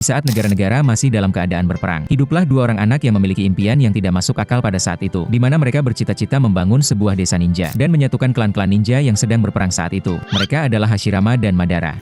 Saat negara-negara masih dalam keadaan berperang, hiduplah dua orang anak yang memiliki impian yang tidak masuk akal pada saat itu, di mana mereka bercita-cita membangun sebuah desa ninja, dan menyatukan klan-klan ninja yang sedang berperang saat itu. Mereka adalah Hashirama dan Madara.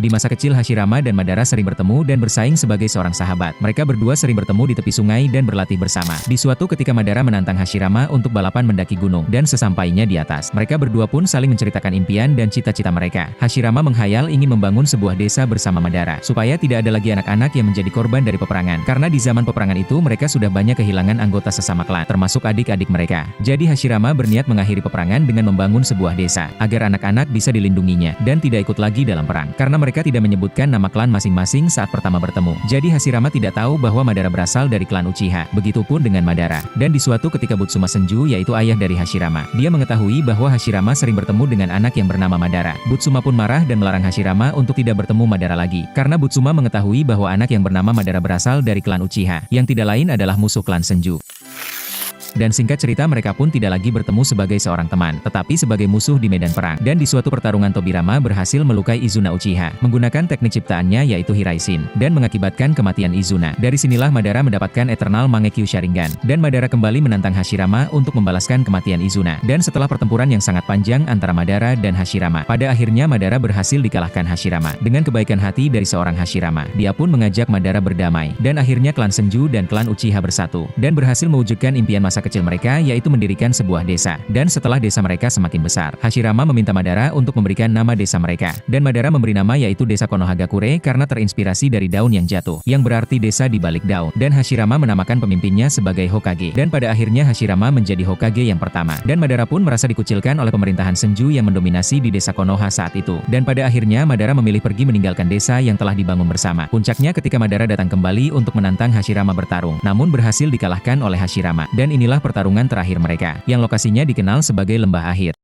Di masa kecil Hashirama dan Madara sering bertemu dan bersaing sebagai seorang sahabat. Mereka berdua sering bertemu di tepi sungai dan berlatih bersama. Di suatu ketika Madara menantang Hashirama untuk balapan mendaki gunung, dan sesampainya di atas, mereka berdua pun saling menceritakan impian dan cita-cita mereka. Hashirama menghayal ingin membangun sebuah desa bersama Madara, supaya tidak ada lagi anak-anak yang menjadi korban dari peperangan. Karena di zaman peperangan itu mereka sudah banyak kehilangan anggota sesama klan, termasuk adik-adik mereka. Jadi Hashirama berniat mengakhiri peperangan dengan membangun sebuah desa, agar anak-anak bisa dilindunginya, dan tidak ikut lagi dalam perang. Karena mereka tidak menyebutkan nama klan masing-masing saat pertama bertemu. Jadi Hashirama tidak tahu bahwa Madara berasal dari klan Uchiha. Begitupun dengan Madara. Dan di suatu ketika Butsuma Senju, yaitu ayah dari Hashirama, dia mengetahui bahwa Hashirama sering bertemu dengan anak yang bernama Madara. Butsuma pun marah dan melarang Hashirama untuk tidak bertemu Madara lagi. Karena Butsuma mengetahui bahwa anak yang bernama Madara berasal dari klan Uchiha, yang tidak lain adalah musuh klan Senju. Dan singkat cerita mereka pun tidak lagi bertemu sebagai seorang teman, tetapi sebagai musuh di medan perang. Dan di suatu pertarungan Tobirama berhasil melukai Izuna Uchiha, menggunakan teknik ciptaannya yaitu Hiraishin, dan mengakibatkan kematian Izuna. Dari sinilah Madara mendapatkan Eternal Mangekyo Sharingan, dan Madara kembali menantang Hashirama untuk membalaskan kematian Izuna. Dan setelah pertempuran yang sangat panjang antara Madara dan Hashirama, pada akhirnya Madara berhasil dikalahkan Hashirama. Dengan kebaikan hati dari seorang Hashirama, dia pun mengajak Madara berdamai, dan akhirnya klan Senju dan klan Uchiha bersatu, dan berhasil mewujudkan impian masa kecil mereka yaitu mendirikan sebuah desa. Dan setelah desa mereka semakin besar, Hashirama meminta Madara untuk memberikan nama desa mereka. Dan Madara memberi nama yaitu Desa Konohagakure karena terinspirasi dari daun yang jatuh, yang berarti desa di balik daun. Dan Hashirama menamakan pemimpinnya sebagai Hokage. Dan pada akhirnya Hashirama menjadi Hokage yang pertama. Dan Madara pun merasa dikucilkan oleh pemerintahan Senju yang mendominasi di desa Konoha saat itu. Dan pada akhirnya Madara memilih pergi meninggalkan desa yang telah dibangun bersama. Puncaknya ketika Madara datang kembali untuk menantang Hashirama bertarung, namun berhasil dikalahkan oleh Hashirama. Dan inilah pertarungan terakhir mereka, yang lokasinya dikenal sebagai Lembah Akhir.